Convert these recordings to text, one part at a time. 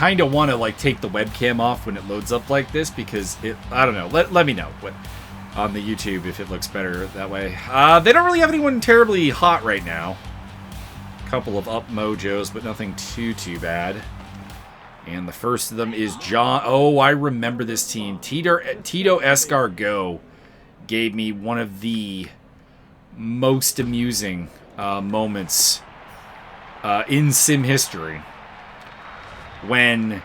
kind of want to like take the webcam off when it loads up like this because I don't know. Let me know on the YouTube if it looks better that way. They don't really have anyone terribly hot right now. A couple of up mojos, but nothing too bad. And the first of them is John. Oh, I remember this team. Tito Escargot gave me one of the most amusing moments in sim history. When,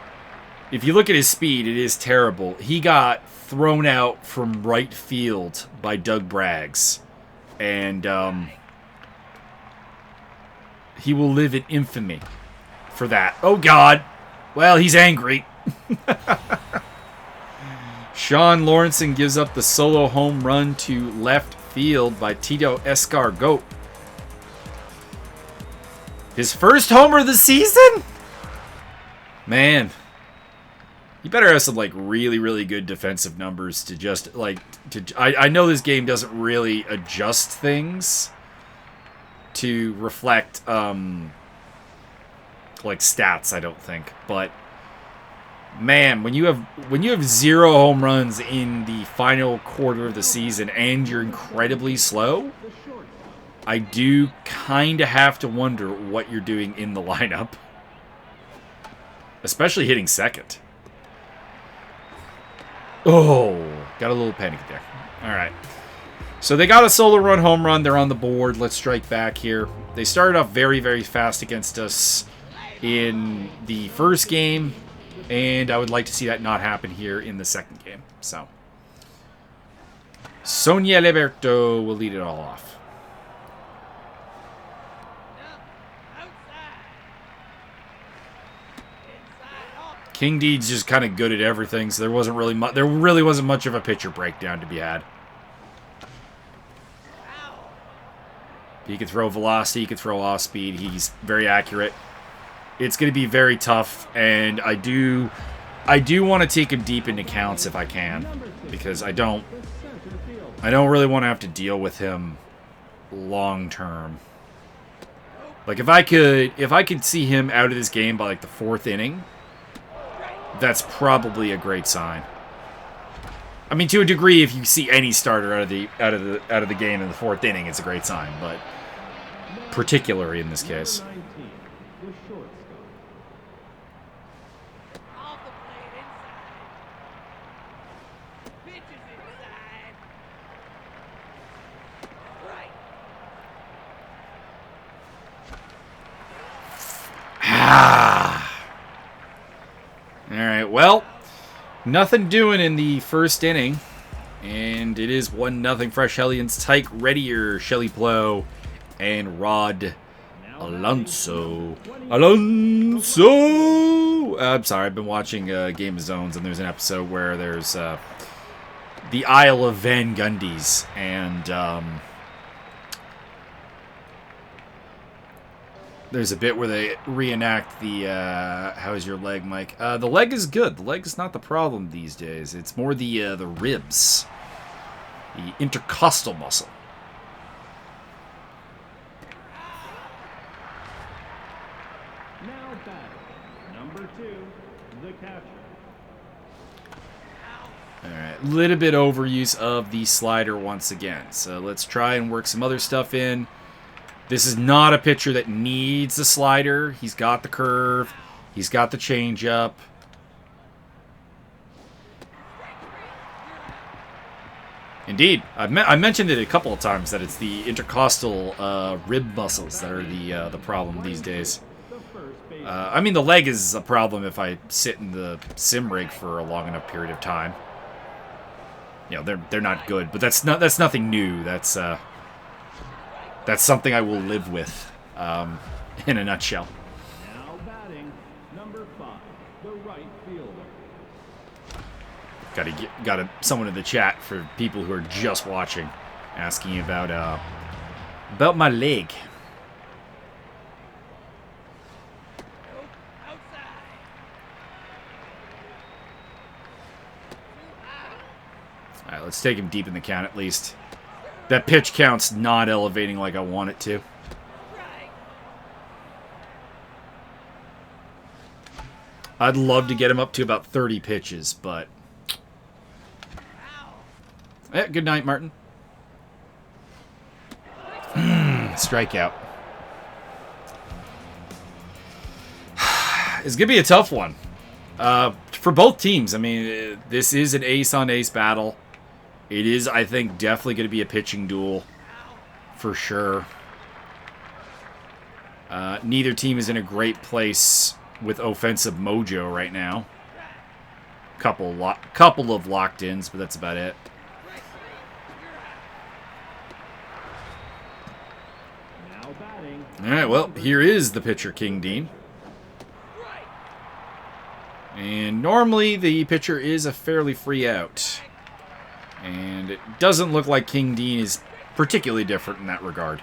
if you look at his speed, it is terrible. He got thrown out from right field by Doug Braggs. And he will live in infamy for that. Oh, God. Well, he's angry. Sean Lawrenceson gives up the solo home run to left field by Tito Escargot. His first homer of the season? Man, you better have some like really good defensive numbers to just like I know this game doesn't really adjust things to reflect like stats, I don't think, but man, when you have 0 home runs in the final quarter of the season and you're incredibly slow, I do kind of have to wonder what you're doing in the lineup. Especially hitting second. Oh, got a little panic there. All right. So they got a solo run home run. They're on the board. Let's strike back here. They started off very fast against us in the first game, and I would like to see that not happen here in the second game. So, Sonia Liberto will lead it all off. King Dean's just kind of good at everything, so there really wasn't much of a pitcher breakdown to be had. He can throw velocity, he can throw off speed. He's very accurate. It's going to be very tough, and I do want to take him deep into counts if I can, because I don't really want to have to deal with him long term. Like if I could see him out of this game by like the 4th inning, that's probably a great sign. I mean, to a degree, if you see any starter out of the game in the 4th inning, it's a great sign. But particularly in this case. Alright, well, nothing doing in the first inning. And it is 1-0 Fresh Hellions. Tyke Readier, Shelly Plow, and Rod Alonso. I'm sorry, I've been watching Game of Zones, and there's an episode where there's the Isle of Van Gundy's, and there's a bit where they reenact the, how's your leg, Mike? The leg is good. The leg is not the problem these days. It's more the ribs. The intercostal muscle. Now batting, number 2, the catcher. Alright, little bit overuse of the slider once again. So let's try and work some other stuff in. This is not a pitcher that needs a slider. He's got the curve. He's got the changeup. Indeed. I mentioned it a couple of times that it's the intercostal rib muscles that are the problem these days. I mean, the leg is a problem if I sit in the sim rig for a long enough period of time. You know, they're not good, but that's nothing new. That's something I will live with, in a nutshell. Now batting, number 5, the right fielder. Got someone in the chat for people who are just watching, asking about my leg. All right, let's take him deep in the count at least. That pitch count's not elevating like I want it to. I'd love to get him up to about 30 pitches, but... good night, Martin. Strikeout. It's going to be a tough one. For both teams. I mean, this is an ace-on-ace battle. It is, I think, definitely going to be a pitching duel. For sure. Neither team is in a great place with offensive mojo right now. Couple of locked-ins, but that's about it. All right, well, here is the pitcher, King Dean. And normally the pitcher is a fairly free out. And it doesn't look like King Dean is particularly different in that regard.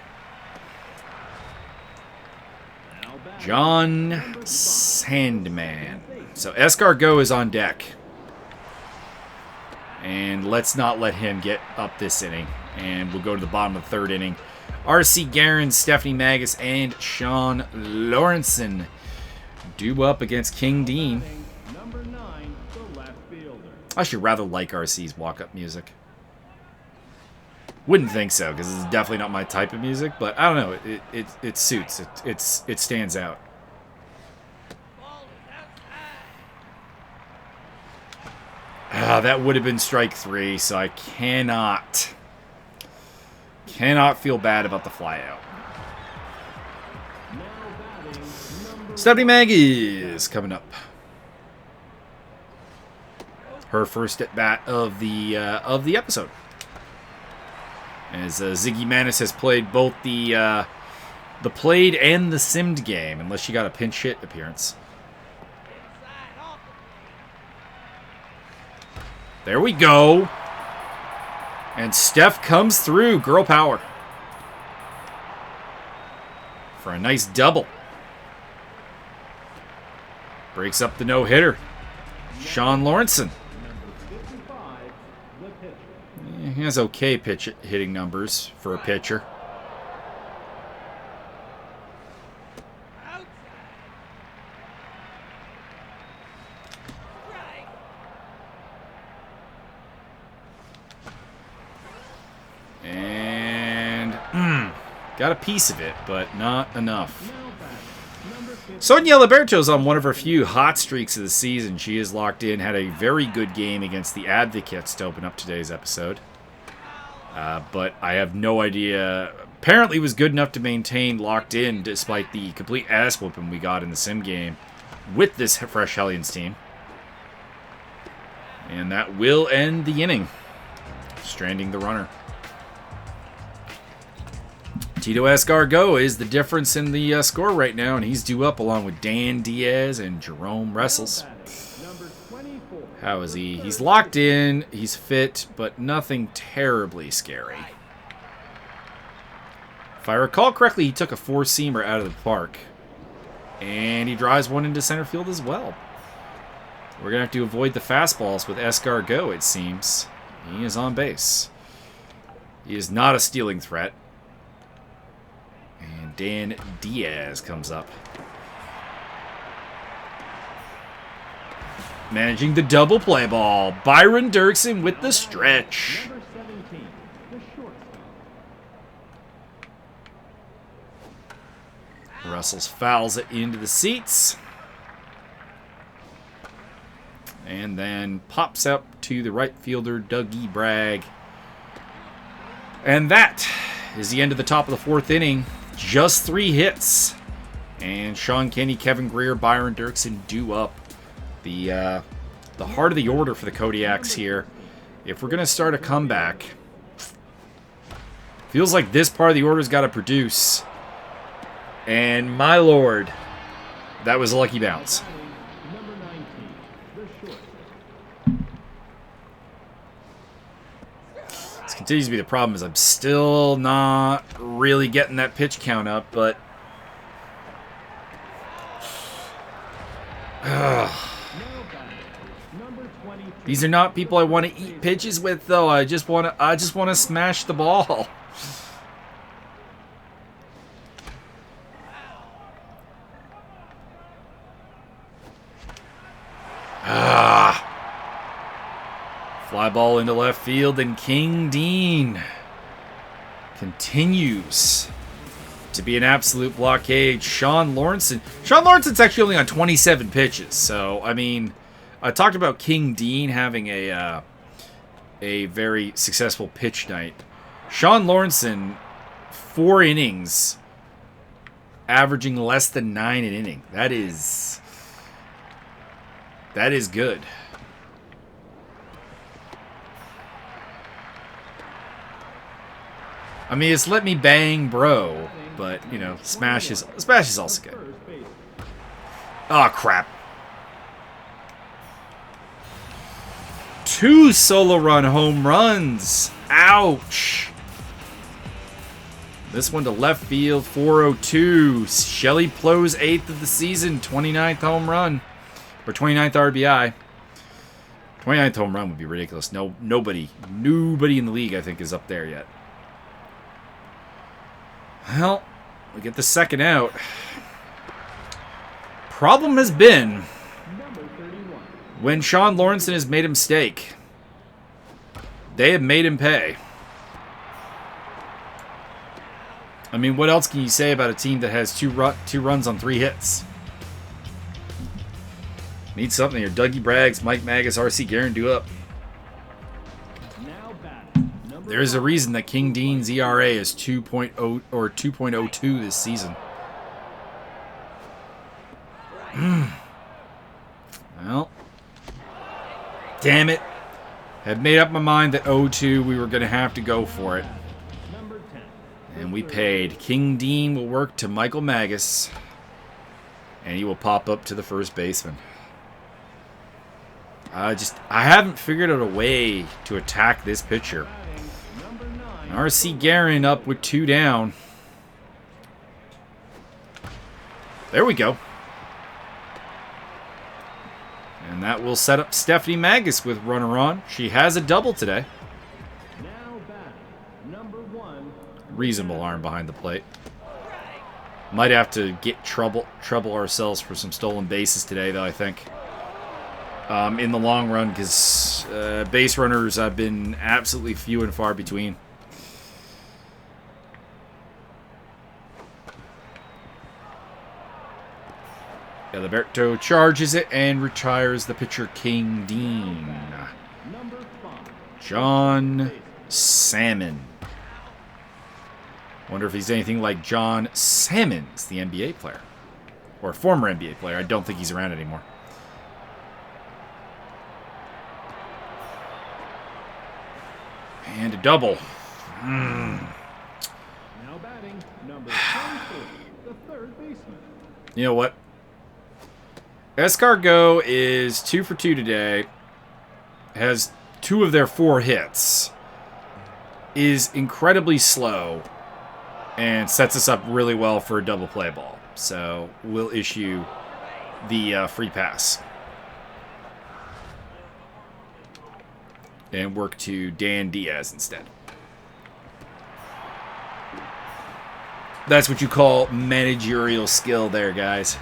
John Sandman. So Escargot is on deck. And let's not let him get up this inning. And we'll go to the bottom of the third inning. R.C. Guerin, Stephanie Magus, and Sean Lawrencesson due up against King Dean. I should rather like R.C.'s walk-up music. Wouldn't think so, because it's definitely not my type of music, but I don't know. It suits. It stands out. That would have been strike 3, so I cannot feel bad about the flyout. Stephanie Magus coming up. Her first at bat of the episode. As Ziggy Manis has played both the played and the simmed game, unless she got a pinch hit appearance. There we go. And Steph comes through. Girl power. For a nice double. Breaks up the no-hitter. Sean Lawrencesson. He has okay pitch hitting numbers for a pitcher. Got a piece of it, but not enough. Sonia Liberto's on one of her few hot streaks of the season. She is locked in, had a very good game against the Advocates to open up today's episode. But I have no idea. Apparently was good enough to maintain locked in despite the complete ass whooping we got in the sim game with this Fresh Hellions team. And that will end the inning, stranding the runner. Tito Escargot is the difference in the score right now, and he's due up along with Dan Diaz and Jerome Wrestles. How is he? He's locked in, he's fit, but nothing terribly scary. If I recall correctly, he took a four-seamer out of the park, and he drives one into center field as well. We're going to have to avoid the fastballs with Escargot, it seems. He is on base. He is not a stealing threat. And Dan Diaz comes up. Managing the double play ball. Byron Dirksen with the stretch. Russell's fouls it into the seats. And then pops up to the right fielder, Dougie Bragg. And that is the end of the top of the fourth inning. Just 3 hits. And Sean Kenny, Kevin Greer, Byron Dirksen due up. The heart of the order for the Kodiaks here. If we're going to start a comeback, feels like this part of the order's got to produce. And my lord, that was a lucky bounce. This continues to be the problem, is I'm still not really getting that pitch count up, but these are not people I want to eat pitches with, though. I just want to smash the ball. Fly ball into left field, and King Dean continues to be an absolute blockade. Sean Lawrenceson. Sean Lawrenson's actually only on 27 pitches. So, I mean, I talked about King Dean having a very successful pitch night. Sean Lawrenson, 4 innings, averaging less than 9 an inning. That is good. I mean, it's let me bang, bro, but you know, smash is also good. Oh crap! 2 solo run home runs. Ouch! This one to left field, 402. Shelley Plo's 8th of the season, 29th home run, or 29th RBI. 29th home run would be ridiculous. Nobody in the league, I think, is up there yet. Well, we get the second out. Problem has been, when Sean Lawrenson has made a mistake, they have made him pay. I mean, what else can you say about a team that has two runs on 3 hits? Need something here. Dougie Braggs, Mike Magus, R.C. Guerin do up. There's a reason that King Dean's ERA is 2.0 or 2.02 this season. Well, damn it. Had made up my mind that 0-2 we were going to have to go for it. And we paid. King Dean will work to Michael Magus. And he will pop up to the first baseman. I haven't figured out a way to attack this pitcher. R.C. Guerin up with 2 down. There we go. And that will set up Stephanie Magus with runner on. She has a double today. Reasonable arm behind the plate. Might have to get trouble ourselves for some stolen bases today, though, I think. In the long run, because base runners have been absolutely few and far between. Alberto charges it and retires the pitcher King Dean. John Salmon. Wonder if he's anything like John Salmons, the NBA player. Or former NBA player. I don't think he's around anymore. And a double. Now batting, number 24, the third baseman. You know what? Escargot is 2 for 2 today. Has 2 of their 4 hits. Is incredibly slow. And sets us up really well for a double play ball. So we'll issue the free pass. And work to Dan Diaz instead. That's what you call managerial skill there, guys.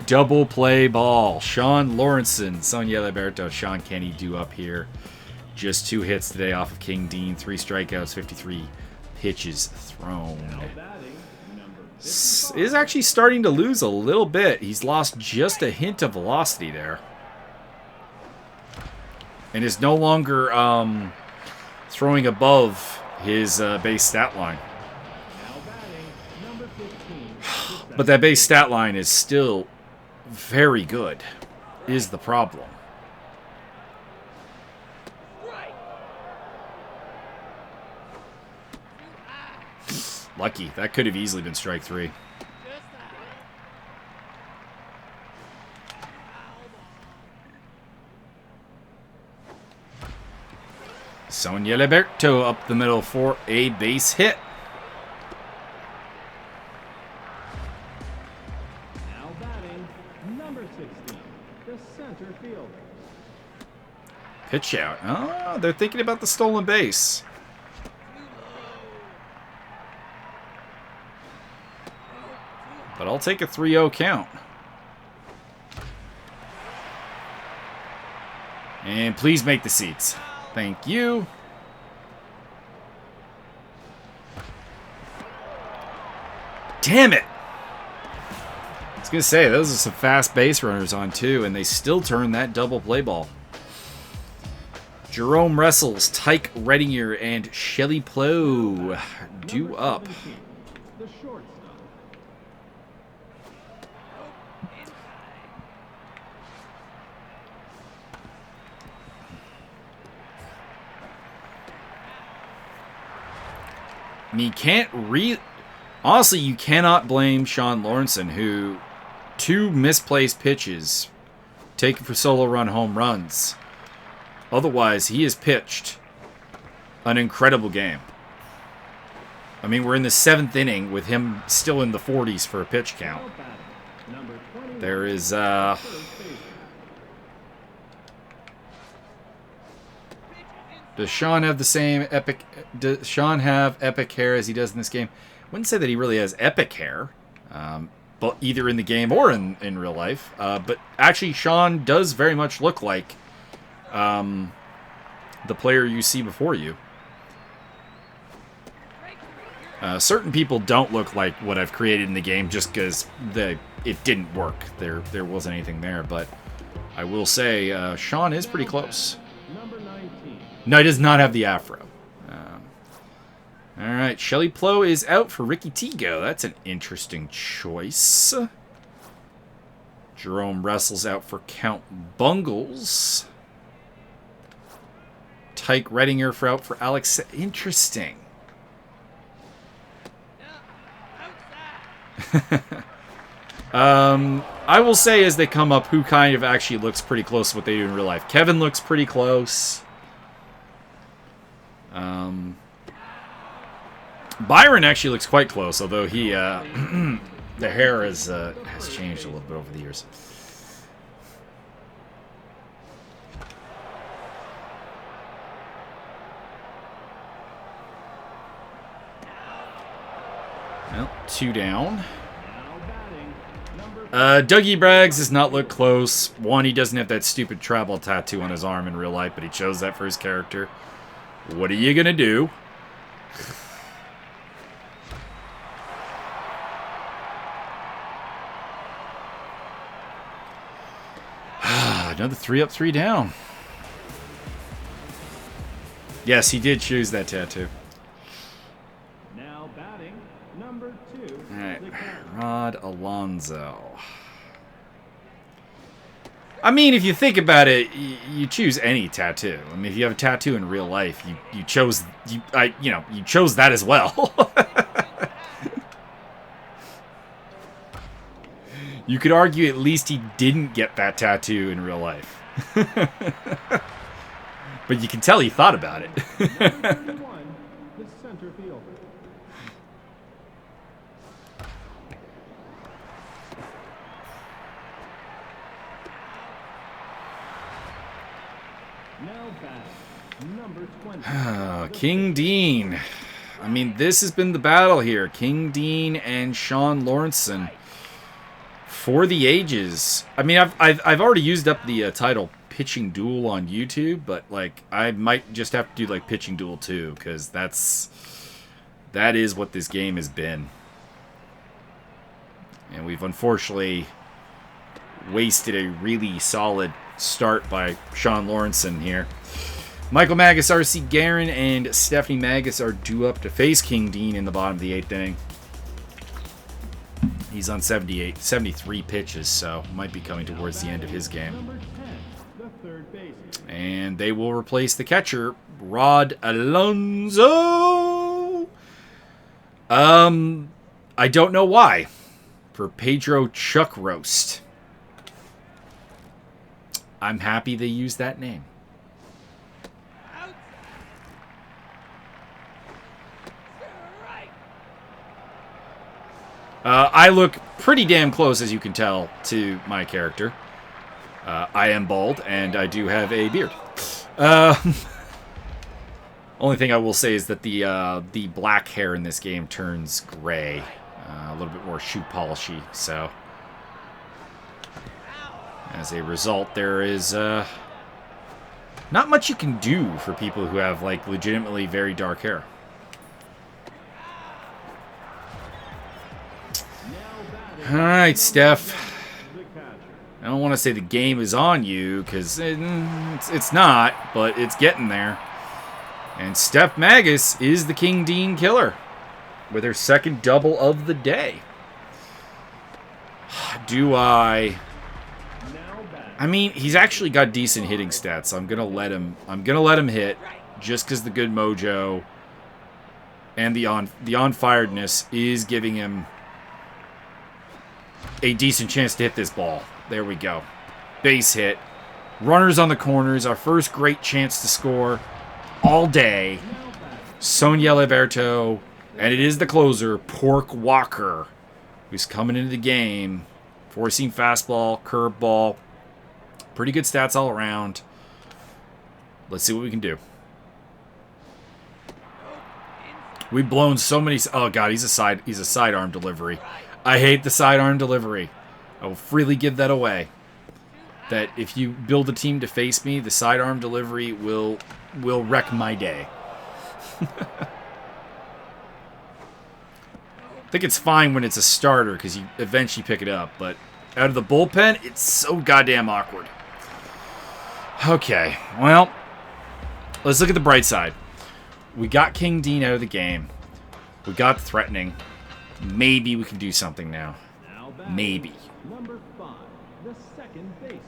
Double play ball. Sean Lawrenson, Sonia Liberto, Sean Kenny do up here. Just 2 hits today off of King Dean. 3 strikeouts, 53 pitches thrown. Is actually starting to lose a little bit. He's lost just a hint of velocity there. And is no longer throwing above his base stat line. But that base stat line is still very good, is the problem. Lucky. That could have easily been strike 3. Sonia Liberto up the middle for a base hit. Now batting, number 16, the center fielder. Pitch out. Oh, they're thinking about the stolen base. But I'll take a 3-0 count. And please make the seats. Thank you. Damn it! I was going to say, those are some fast base runners on too, and they still turn that double play ball. Jerome Wrestles, Tyke Redinger, and Shelly Plow due up. The shortstop. I mean, honestly, you cannot blame Sean Lawrenceson, who 2 misplaced pitches taken for solo run home runs. Otherwise, he has pitched an incredible game. I mean, we're in the 7th inning with him still in the 40s for a pitch count. There is, does Sean have the same epic... Does Sean have epic hair as he does in this game? I wouldn't say that he really has epic hair, but either in the game or in real life. But actually, Sean does very much look like the player you see before you. Certain people don't look like what I've created in the game just because it didn't work. There wasn't anything there, but I will say Sean is pretty close. No, he does not have the afro. All right, Shelly Plow is out for Ricky Tigo. That's an interesting choice. Jerome Wrestles out for Count Bungles. Tyke Redinger for out for Alex. Interesting. I will say as they come up who kind of actually looks pretty close to what they do in real life. Kevin looks pretty close. Byron actually looks quite close, although he the hair has changed a little bit over the years. Well, 2 down. Dougie Braggs does not look close. One, he doesn't have that stupid tribal tattoo on his arm in real life, but he chose that for his character. What are you gonna do? Another 3 up, 3 down. Yes, he did choose that tattoo. Now batting, number 2. All right, Rod Alonso. I mean, if you think about it, you choose any tattoo. I mean, if you have a tattoo in real life, you chose that as well. You could argue at least he didn't get that tattoo in real life. But you can tell he thought about it. Number 31, the center fielder. Now batting, number 20. King Dean. I mean, this has been the battle here. King Dean and Sean Lawrenceson. For the ages. I mean, I've already used up the title Pitching Duel on YouTube, but like I might just have to do like Pitching Duel 2 because that is what this game has been. And we've unfortunately wasted a really solid start by Sean Lawrenceson here. Michael Magus, R.C. Guerin, and Stephanie Magus are due up to face King Dean in the bottom of the 8th inning. He's on 73 pitches, so might be coming towards the end of his game. Number 10, the third baseman. And they will replace the catcher, Rod Alonso. I don't know why. For Pedro Chuck Roast. I'm happy they used that name. I look pretty damn close, as you can tell, to my character. I am bald, and I do have a beard. Only thing I will say is that the black hair in this game turns gray. A little bit more shoe polishy, so... As a result, there is Not much you can do for people who have, like, legitimately very dark hair. All right, Steph. I don't want to say the game is on you, because it's not, but it's getting there. And Steph Magus is the King Dean killer with her second double of the day. I mean, he's actually got decent hitting stats, so I'm gonna let him hit, just because the good mojo and the on-firedness is giving him a decent chance to hit this ball. There we go. Base hit. Runners on the corners. Our first great chance to score all day. Sonia Leverto. And it is the closer, Pork Walker, who's coming into the game. Four-seam fastball, curveball. Pretty good stats all around. Let's see what we can do. We've blown so many... Oh, God, he's a sidearm delivery. I hate the sidearm delivery. I will freely give that away. That if you build a team to face me, the sidearm delivery will wreck my day. I think it's fine when it's a starter because you eventually pick it up, but out of the bullpen, it's so goddamn awkward. Okay, well, let's look at the bright side. We got King Dean out of the game. We got threatening. Maybe we can do something now. Maybe. Number 5, the second baseman.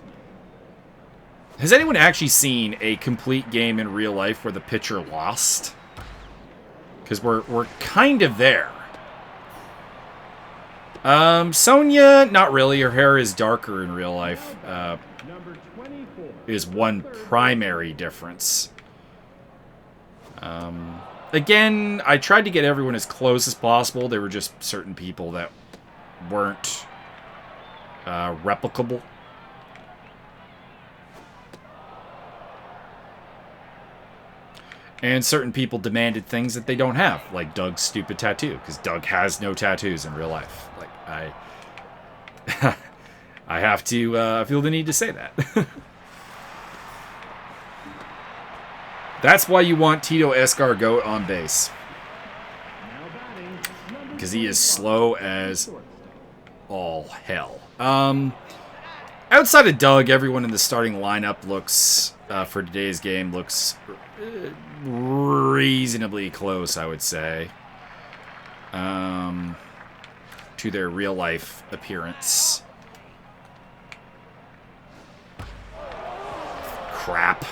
Has anyone actually seen a complete game in real life where the pitcher lost? Because we're kind of there. Sonia, not really. Her hair is darker in real life. Number 24. Is one primary difference. Again, I tried to get everyone as close as possible. There were just certain people that weren't replicable. And certain people demanded things that they don't have, like Doug's stupid tattoo, because Doug has no tattoos in real life. Like, I have to feel the need to say that. That's why you want Tito Escargot on base. Because he is slow as all hell. Outside of Doug, everyone in the starting lineup looks, for today's game, looks reasonably close, I would say, to their real-life appearance. Crap.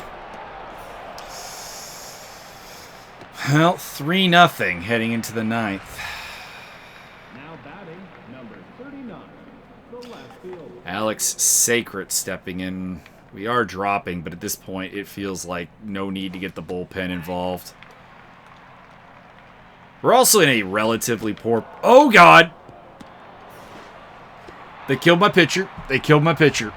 Well, 3-0 heading into the ninth. Now batting, number 39, the left fielder. Alex Sacred stepping in. We are dropping, but at this point, it feels like no need to get the bullpen involved. We're also in a relatively poor... Oh, God! They killed my pitcher. They killed my pitcher.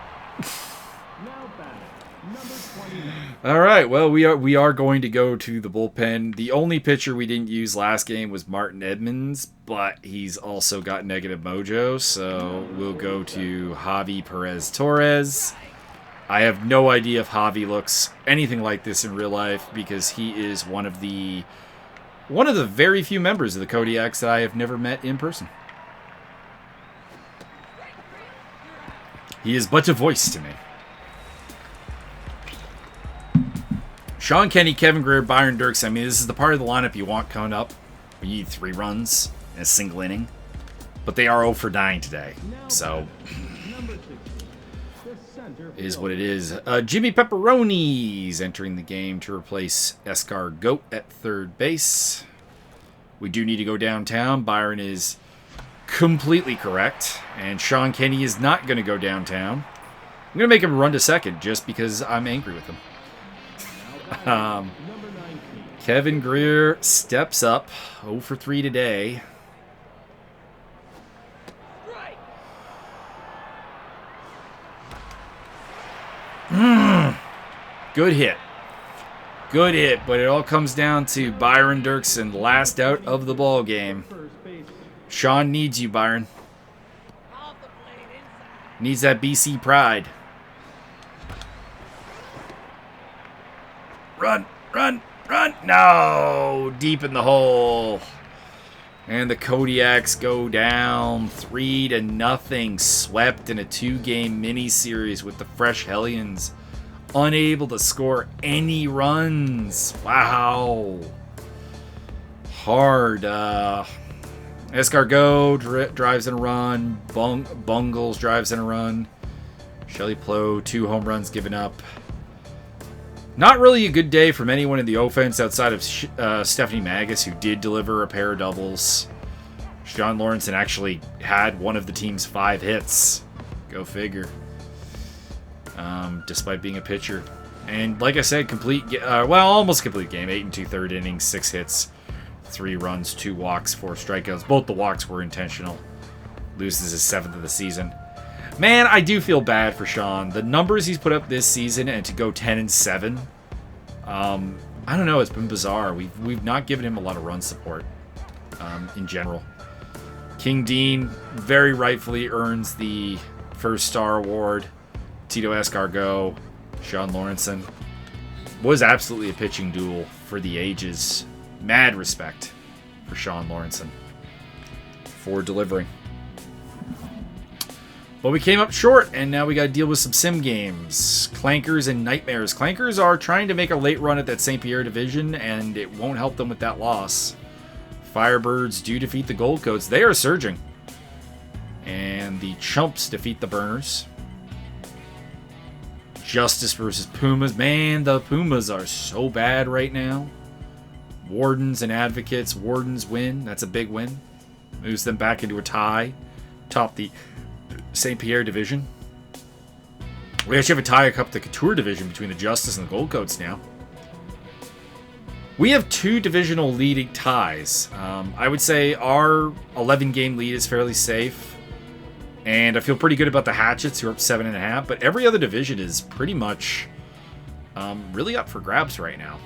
Now batting, number 29. All right, well, we are going to go to the bullpen. The only pitcher we didn't use last game was Martin Edmonds, but he's also got negative mojo, so we'll go to Javi Perez-Torres. I have no idea if Javi looks anything like this in real life because he is one of the very few members of the Kodiaks that I have never met in person. He is but a voice to me. Sean Kenny, Kevin Greer, Byron Dirks. I mean, this is the part of the lineup you want coming up. We need 3 runs in a single inning. But they are 0 for 9 today. So, Number 60, the center is what it is. Jimmy Pepperoni's entering the game to replace Escargot at third base. We do need to go downtown. Byron is completely correct. And Sean Kenny is not going to go downtown. I'm going to make him run to second just because I'm angry with him. number 19. Kevin Greer steps up. 0 for 3 today. Good hit. Good hit, but it all comes down to Byron Dirksen, last out of the ball game. First base, Sean needs you, Byron. Needs that BC pride. Run, run, run. No, deep in the hole. And the Kodiaks go down 3-0, swept in a 2-game mini-series with the Fresh Hellions. Unable to score any runs. Wow. Hard. Escargot drives in a run. Bungles drives in a run. Shelley Plow, 2 home runs given up. Not really a good day from anyone in the offense outside of Stephanie Magus, who did deliver a pair of doubles. Sean Lawrenson actually had one of the team's 5 hits. Go figure. Despite being a pitcher. And like I said, almost complete game. 8 2/3 innings, 6 hits, 3 runs, 2 walks, 4 strikeouts. Both the walks were intentional. Loses his 7th of the season. Man, I do feel bad for Sean. The numbers he's put up this season, and to go 10-7, I don't know. It's been bizarre. We've not given him a lot of run support in general. King Dean very rightfully earns the first star award. Tito Escargot, Sean Lawrenson. Was absolutely a pitching duel for the ages. Mad respect for Sean Lawrenson for delivering. But we came up short, and now we got to deal with some sim games. Clankers and Nightmares. Clankers are trying to make a late run at that St. Pierre division, and it won't help them with that loss. Firebirds do defeat the Gold Coats. They are surging. And the Chumps defeat the Burners. Justice versus Pumas. Man, the Pumas are so bad right now. Wardens and Advocates. Wardens win. That's a big win. Moves them back into a tie. Top the St. Pierre division. We actually have a tie up the Couture division between the Justice and the Gold Coats now. We have 2 divisional leading ties. I would say our 11-game lead is fairly safe. And I feel pretty good about the Hatchets, who are up 7.5. But every other division is pretty much really up for grabs right now.